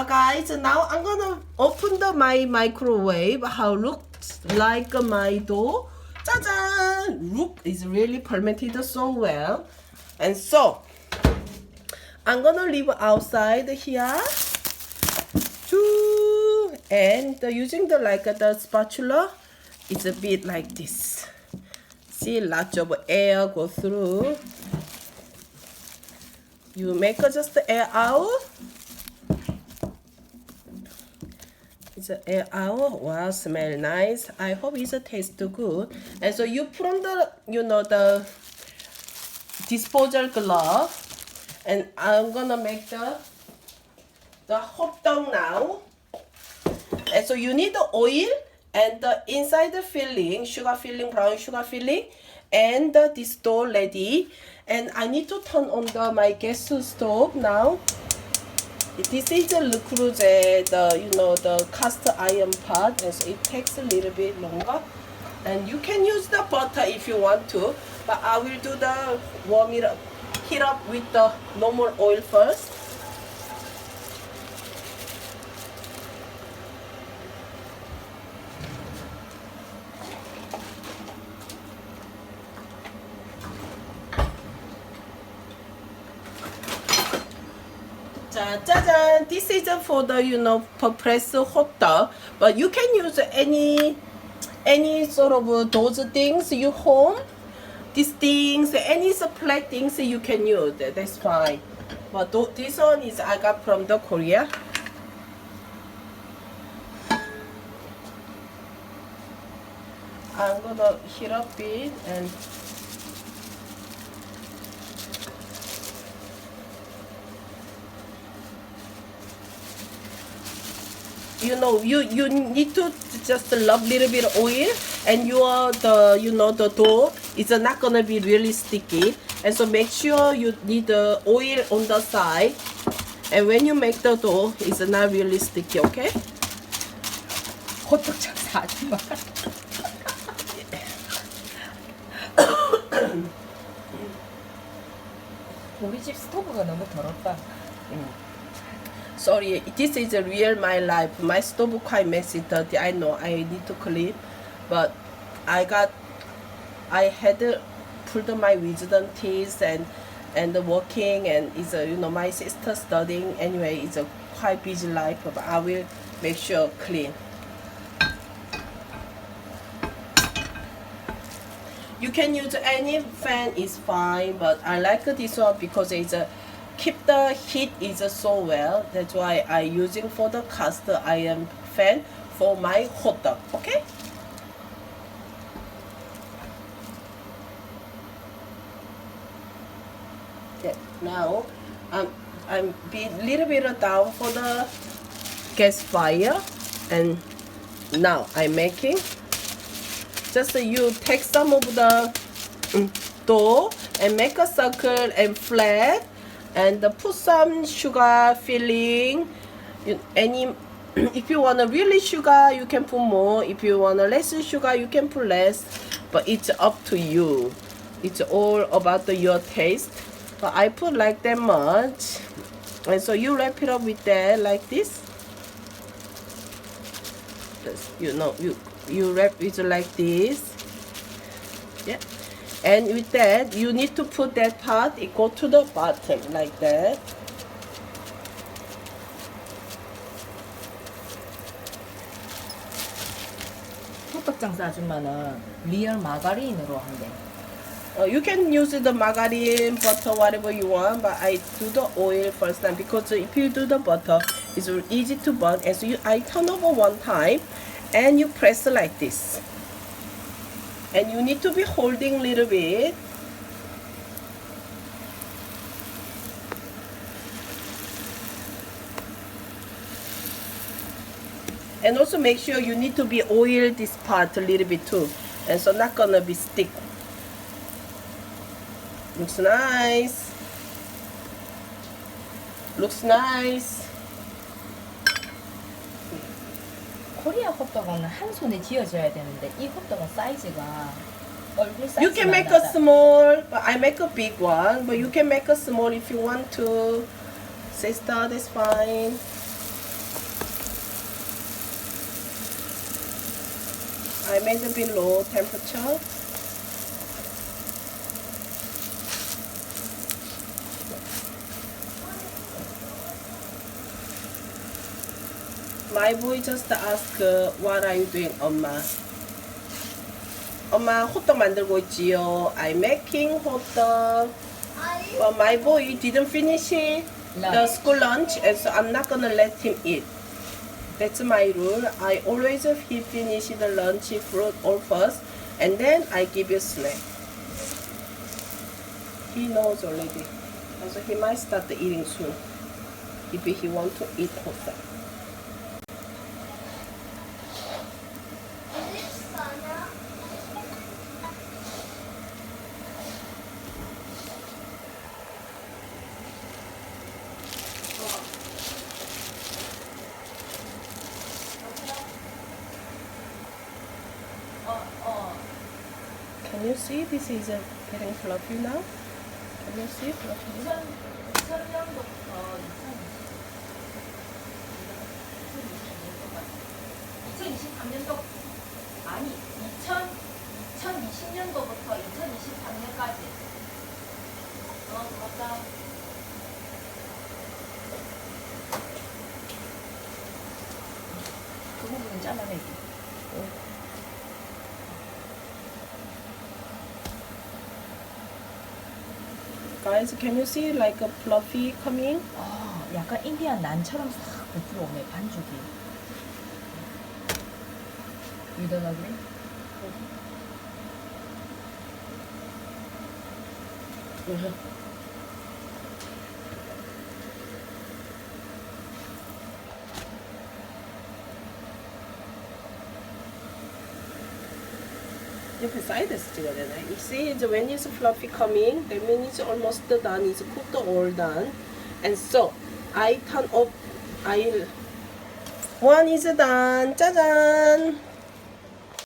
guys, now I'm gonna open my microwave. How looks like my dough. 짜잔! Look, it's really fermented so well. And so, I'm gonna leave outside here. And using the spatula, it's a bit like this. See, lots of air go through. You make just the air out. It's an air out. Wow, smell nice. I hope it tastes good. And so you put on the disposal glove, and I'm gonna make the hotdog now. And so you need the oil and the inside the filling, sugar filling, brown sugar filling, and this dough ready. And I need to turn on my gas stove now. This is the Le Creuset, the cast iron pot, and so it takes a little bit longer. And you can use the butter if you want to, but I will do the warm it up, heat up with the normal oil first. 짜잔! This is for the for press hot dog, but you can use any sort of those things you home. These things, any supply things you can use. That's fine. But this one is I got from the Korea. I'm gonna heat up it and. You need to just rub little bit of oil, and the dough is not gonna be really sticky. And so make sure you need the oil on the side, and when you make the dough, it's not really sticky. Okay? 호떡 장사 아줌마. 우리 집 스토브가 너무 더럽다. Sorry, this is a real my life. My stove quite messy, dirty. I know I need to clean, but I had pulled my wisdom teeth and working, and it's my sister studying. Anyway, it's a quite busy life, but I will make sure clean. You can use any fan is fine, but I like this one because it's keep the heat is so well. That's why I using for the cast iron fan for my hot dog. Okay. Yeah. Now I'm be little bit down for the gas fire, and now I'm making. Just you take some of the dough and make a circle and flat. And put some sugar filling. If you want a really sugar, you can put more. If you want a less sugar, you can put less. But it's up to you. It's all about your taste. But I put like that much. And so you wrap it up with that like this. You wrap it like this. Yeah. And with that, you need to put that part, it go to the bottom like that. 호떡 장사 아줌마는 리얼 마가린으로 한대. You can use the margarine, butter, whatever you want, but I do the oil first time because if you do the butter, it's easy to burn. And so I turn over one time, and you press like this. And you need to be holding a little bit. And also make sure you need to be oil this part a little bit too. And so not gonna be stick. Looks nice. Looks nice. 코리아 호떡은 한 손에 쥐어져야 되는데 이 호떡은 사이즈가 얼굴 사이즈가 You can make a small, but I make a big one. But you can make a small if you want to. Sister, that's fine. I made a bit low temperature. My boy just asked, what are you doing, 엄마? 엄마 호떡 만들고 있지요. I'm making 호떡. But my boy didn't finish the school lunch, and so I'm not gonna let him eat. That's my rule. I always finish the lunch fruit all first, and then I give you snack. He knows already. So he might start eating soon if he want to eat 호떡. Can you see this is getting fluffy now? Can you see fluffy? 2000년도부터 2023년도 아니 2020년도부터 2023년까지 맞다. 그 부분은 잘라내기. Guys, can you see like a fluffy coming? 약간 인디안 난처럼 싹 부풀어 오네 반죽이. You don't agree? 옆에 사이드에서 찍어야 되나? You see, when it's fluffy coming, that means it's almost done. It's cooked all done. And so, I turn off. One is done. 짜잔!